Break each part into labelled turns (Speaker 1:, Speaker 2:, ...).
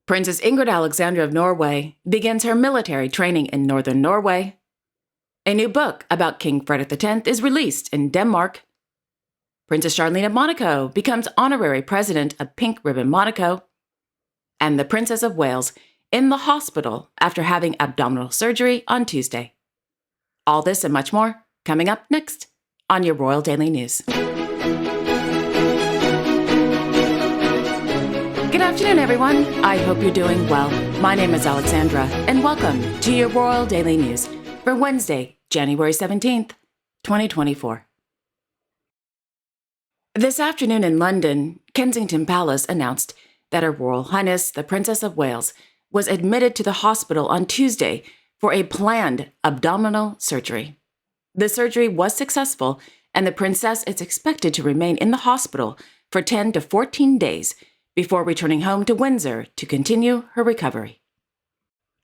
Speaker 1: Princess Ingrid Alexandra of Norway begins her military training in northern Norway. A new book about King Frederick X is released in Denmark. Princess Charlene of Monaco becomes honorary president of Pink Ribbon Monaco. And the Princess of Wales in the hospital after having abdominal surgery on Tuesday. All this and much more coming up next on your Royal Daily News. Good afternoon, everyone. I hope you're doing well. My name is Alexandra, and welcome to your Royal Daily News for Wednesday, January 17th, 2024. This afternoon in London, Kensington Palace announced that Her Royal Highness, the Princess of Wales, was admitted to the hospital on Tuesday for a planned abdominal surgery. The surgery was successful, and the princess is expected to remain in the hospital for 10 to 14 days before returning home to Windsor to continue her recovery.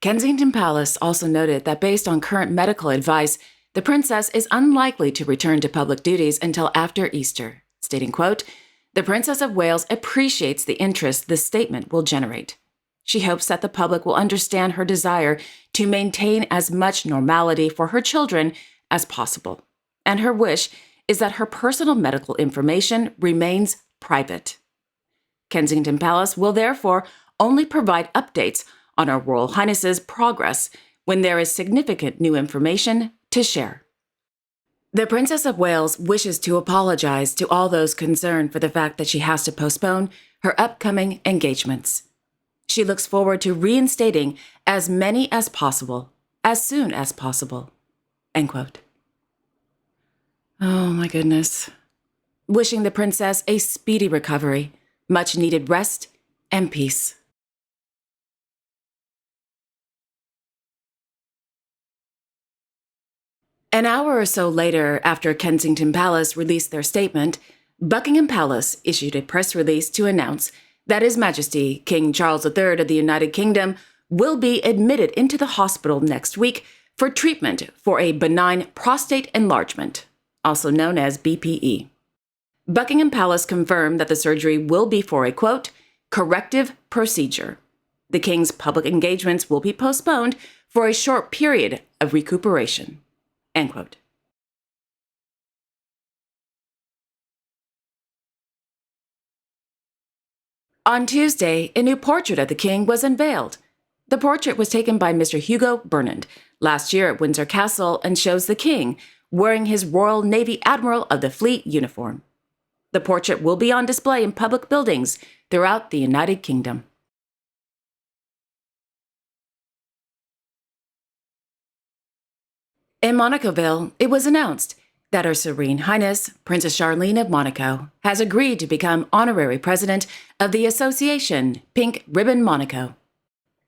Speaker 1: Kensington Palace also noted that based on current medical advice, the princess is unlikely to return to public duties until after Easter, stating, quote, "The Princess of Wales appreciates the interest this statement will generate. She hopes that the public will understand her desire to maintain as much normality for her children as possible, and her wish is that her personal medical information remains private. Kensington Palace will therefore only provide updates on Her Royal Highness's progress when there is significant new information to share." The Princess of Wales wishes to apologize to all those concerned for the fact that she has to postpone her upcoming engagements. She looks forward to reinstating as many as possible, as soon as possible. End quote. Oh my goodness. Wishing the princess a speedy recovery, much needed rest and peace. An hour or so later, after Kensington Palace released their statement, Buckingham Palace issued a press release to announce that His Majesty King Charles III of the United Kingdom will be admitted into the hospital next week for treatment for a benign prostate enlargement, also known as BPE. Buckingham Palace confirmed that the surgery will be for a, quote, "corrective procedure. The King's public engagements will be postponed for a short period of recuperation." End quote. On Tuesday, a new portrait of the king was unveiled. The portrait was taken by Mr. Hugo Burnand last year at Windsor Castle and shows the king wearing his Royal Navy Admiral of the Fleet uniform. The portrait will be on display in public buildings throughout the United Kingdom. In Monacoville, it was announced that Her Serene Highness, Princess Charlene of Monaco, has agreed to become honorary president of the association Pink Ribbon Monaco.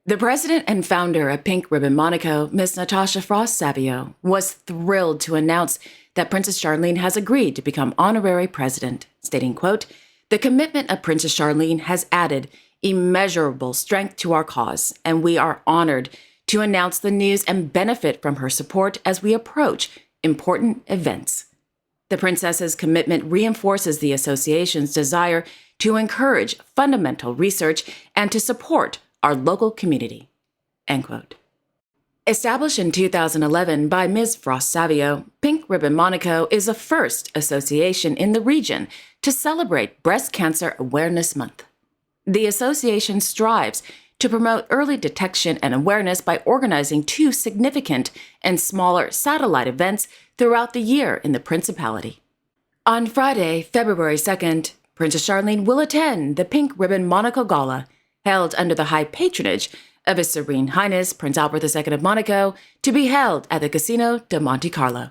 Speaker 1: The president and founder of Pink Ribbon Monaco, Miss Natasha Frost-Savio, was thrilled to announce that Princess Charlene has agreed to become honorary president, stating, quote, "The commitment of Princess Charlene has added immeasurable strength to our cause, and we are honored to announce the news and benefit from her support as we approach important events. The princess's commitment reinforces the association's desire to encourage fundamental research and to support our local community." End quote. Established in 2011 by Ms. Frost-Savio, Pink Ribbon Monaco is the first association in the region to celebrate Breast Cancer Awareness Month. The association strives to promote early detection and awareness by organizing 2 significant and smaller satellite events throughout the year in the Principality. On Friday, February 2nd, Princess Charlene will attend the Pink Ribbon Monaco Gala, held under the high patronage of His Serene Highness Prince Albert II of Monaco, to be held at the Casino de Monte Carlo.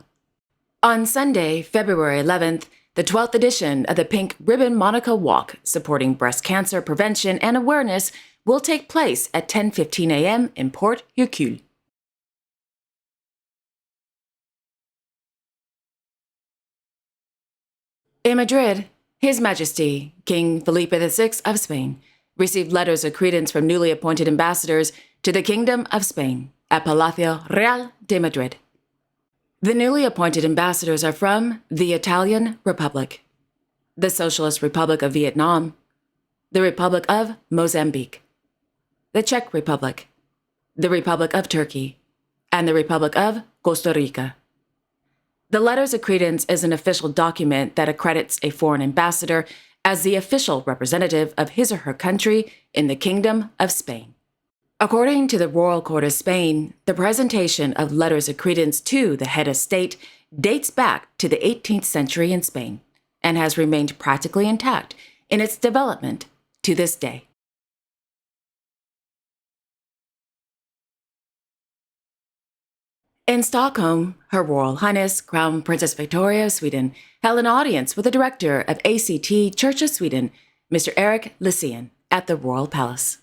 Speaker 1: On Sunday, February 11th, the 12th edition of the Pink Ribbon Monaco Walk, supporting breast cancer prevention and awareness, will take place at 10:15 a.m. in Port Hercule. In Madrid, His Majesty King Felipe VI of Spain received letters of credence from newly appointed ambassadors to the Kingdom of Spain at Palacio Real de Madrid. The newly appointed ambassadors are from the Italian Republic, the Socialist Republic of Vietnam, the Republic of Mozambique, the Czech Republic, the Republic of Turkey, and the Republic of Costa Rica. The Letters of Credence is an official document that accredits a foreign ambassador as the official representative of his or her country in the Kingdom of Spain. According to the Royal Court of Spain, the presentation of letters of credence to the head of state dates back to the 18th century in Spain and has remained practically intact in its development to this day. In Stockholm, Her Royal Highness Crown Princess Victoria of Sweden held an audience with the director of ACT Church of Sweden, Mr. Frederick Is, at the Royal Palace.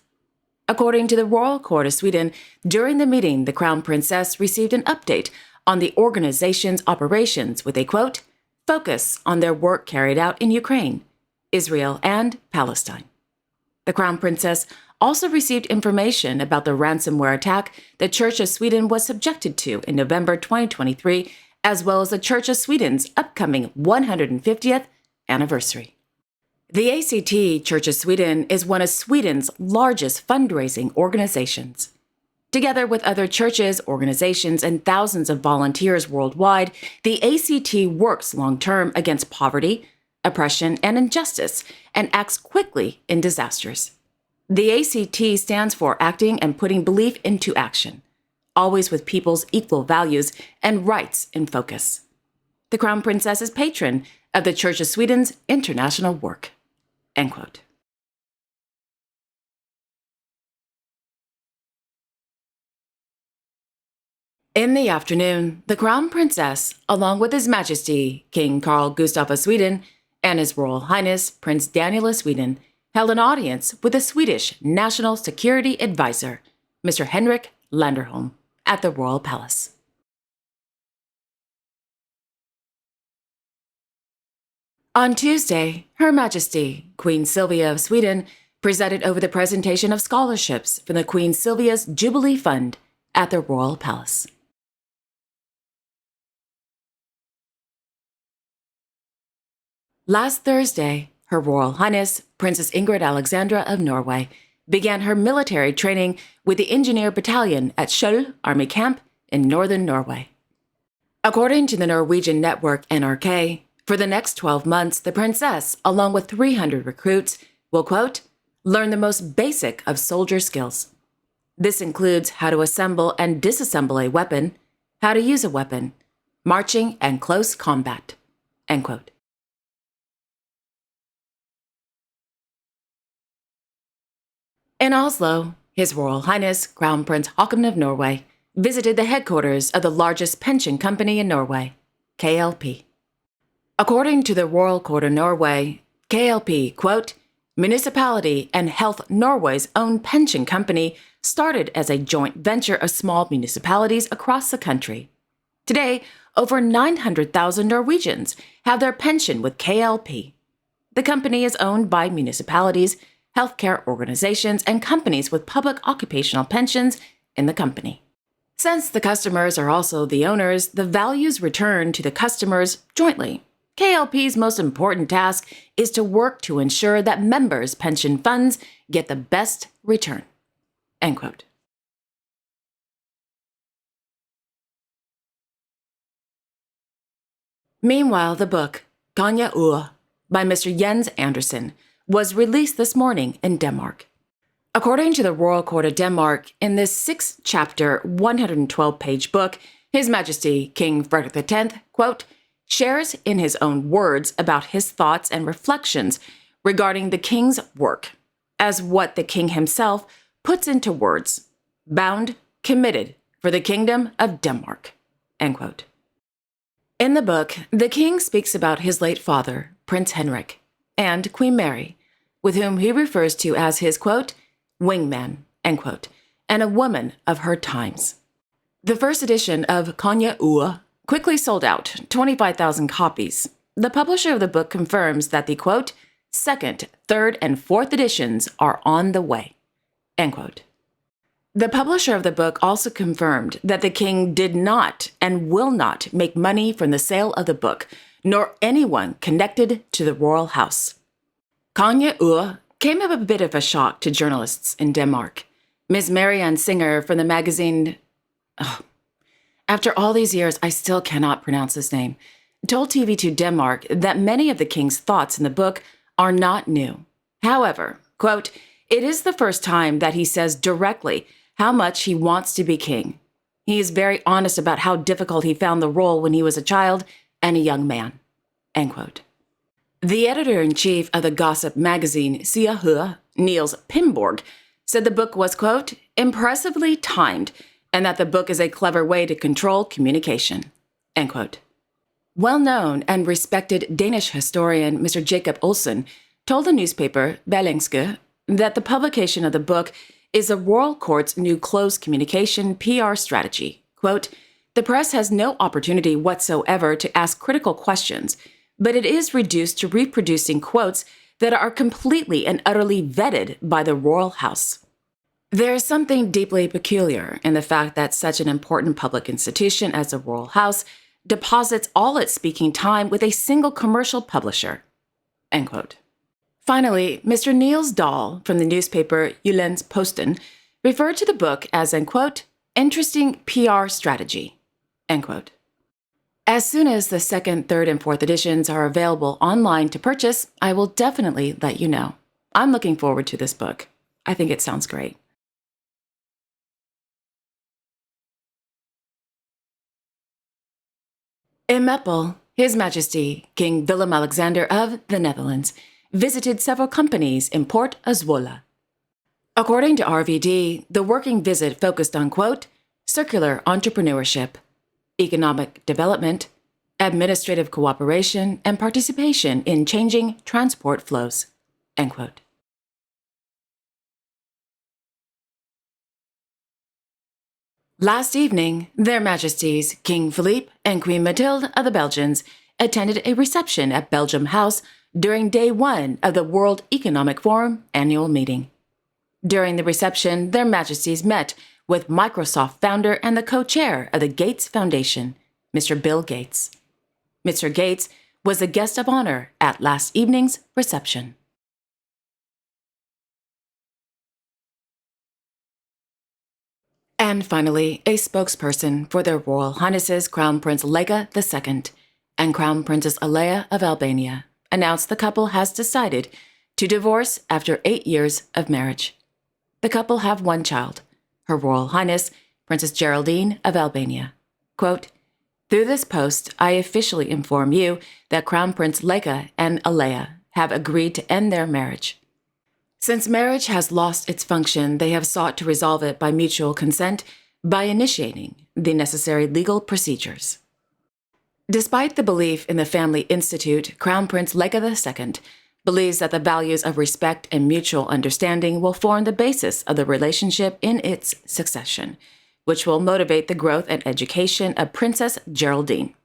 Speaker 1: According to the Royal Court of Sweden, during the meeting, the Crown Princess received an update on the organization's operations with a, quote, focus on their work carried out in Ukraine, Israel, and Palestine. The Crown Princess also received information about the ransomware attack the Church of Sweden was subjected to in November 2023, as well as the Church of Sweden's upcoming 150th anniversary. The ACT Church of Sweden is one of Sweden's largest fundraising organizations. Together with other churches, organizations, and thousands of volunteers worldwide, the ACT works long-term against poverty, oppression, and injustice, and acts quickly in disasters. The ACT stands for acting and putting belief into action, always with people's equal values and rights in focus. The Crown Princess is patron of the Church of Sweden's international work. End quote. In the afternoon, the Crown Princess, along with His Majesty King Carl Gustaf of Sweden and His Royal Highness Prince Daniel of Sweden, held an audience with the Swedish National Security Advisor, Mr. Henrik Landerholm, at the Royal Palace. On Tuesday, Her Majesty Queen Silvia of Sweden presided over the presentation of scholarships from the Queen Silvia's Jubilee Fund at the Royal Palace. Last Thursday, Her Royal Highness Princess Ingrid Alexandra of Norway began her military training with the Engineer Battalion at Skjold Army Camp in northern Norway. According to the Norwegian network NRK, for the next 12 months, the princess, along with 300 recruits, will, quote, learn the most basic of soldier skills. This includes how to assemble and disassemble a weapon, how to use a weapon, marching and close combat, end quote. In Oslo, His Royal Highness Crown Prince Haakon of Norway visited the headquarters of the largest pension company in Norway, KLP. According to the Royal Court of Norway, KLP, quote, Municipality and Health Norway's own pension company started as a joint venture of small municipalities across the country. Today, over 900,000 Norwegians have their pension with KLP. The company is owned by municipalities, healthcare organizations, and companies with public occupational pensions in the company. Since the customers are also the owners, the values return to the customers jointly. KLP's most important task is to work to ensure that members' pension funds get the best return. End quote. Meanwhile, the book, Konja Ua, by Mr. Jens Andersen, was released this morning in Denmark. According to the Royal Court of Denmark, in this 6-chapter, 112-page book, His Majesty King Frederick X, quote, shares in his own words about his thoughts and reflections regarding the king's work, as what the king himself puts into words, bound, committed for the kingdom of Denmark, end quote. In the book, the king speaks about his late father, Prince Henrik, and Queen Mary, with whom he refers to as his, quote, wingman, end quote, and a woman of her times. The first edition of Konja Ua quickly sold out 25,000 copies. The publisher of the book confirms that the, quote, second, third, and fourth editions are on the way, end quote. The publisher of the book also confirmed that the king did not and will not make money from the sale of the book, nor anyone connected to the royal house. Konja Ua came as a bit of a shock to journalists in Denmark. Miss Marianne Singer from the magazine, after all these years, I still cannot pronounce his name, told TV2 Denmark that many of the king's thoughts in the book are not new. However, quote, it is the first time that he says directly how much he wants to be king. He is very honest about how difficult he found the role when he was a child and a young man, end quote. The editor-in-chief of the gossip magazine Se og Hør, Niels Pimborg, said the book was, quote, impressively timed, and that the book is a clever way to control communication, end quote. Well-known and respected Danish historian Mr. Jacob Olsen told the newspaper Berlingske that the publication of the book is the royal court's new closed communication PR strategy. Quote, the press has no opportunity whatsoever to ask critical questions, but it is reduced to reproducing quotes that are completely and utterly vetted by the royal house. There is something deeply peculiar in the fact that such an important public institution as the royal house deposits all its speaking time with a single commercial publisher, end quote. Finally, Mr. Niels Dahl from the newspaper Jyllands-Posten referred to the book as an, quote, interesting PR strategy, end quote. As soon as the second, third, and fourth editions are available online to purchase, I will definitely let you know. I'm looking forward to this book. I think it sounds great. In Meppel, His Majesty King Willem-Alexander of the Netherlands visited several companies in Port Zwolle. According to RVD, the working visit focused on, quote, circular entrepreneurship, economic development, administrative cooperation, and participation in changing transport flows, end quote. Last evening, Their Majesties King Felipe and Queen Mathilde of the Belgians attended a reception at Belgium House during day one of the World Economic Forum annual meeting. During the reception, Their Majesties met with Microsoft founder and the co-chair of the Gates Foundation, Mr. Bill Gates. Mr. Gates was the guest of honor at last evening's reception. And finally, a spokesperson for Their Royal Highnesses Crown Prince Lega II and Crown Princess Alia of Albania announced the couple has decided to divorce after 8 years of marriage. The couple have one child, Her Royal Highness Princess Geraldine of Albania. Quote, through this post, I officially inform you that Crown Prince Lega and Alia have agreed to end their marriage. Since marriage has lost its function, they have sought to resolve it by mutual consent by initiating the necessary legal procedures. Despite the belief in the Family Institute, Crown Prince Lega II believes that the values of respect and mutual understanding will form the basis of the relationship in its succession, which will motivate the growth and education of Princess Geraldine.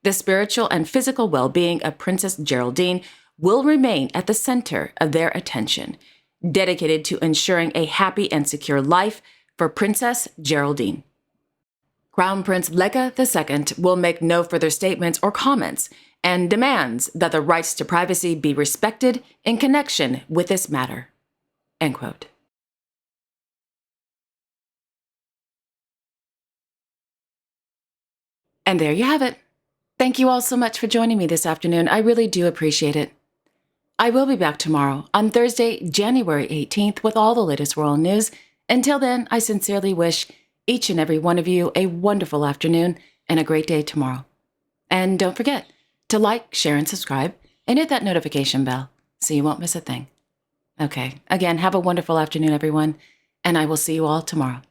Speaker 1: The spiritual and physical well-being of Princess Geraldine will remain at the center of their attention, dedicated to ensuring a happy and secure life for Princess Geraldine. Crown Prince Lega II will make no further statements or comments and demands that the rights to privacy be respected in connection with this matter, end quote. And there you have it. Thank you all so much for joining me this afternoon. I really do appreciate it. I will be back tomorrow on Thursday, January 18th with all the latest royal news. Until then, I sincerely wish each and every one of you a wonderful afternoon and a great day tomorrow. And don't forget to like, share, and subscribe, and hit that notification bell so you won't miss a thing. Okay, again, have a wonderful afternoon, everyone, and I will see you all tomorrow.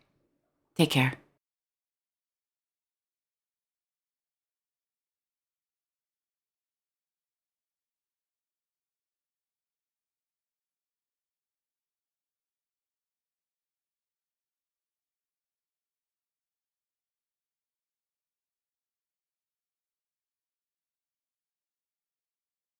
Speaker 1: Take care.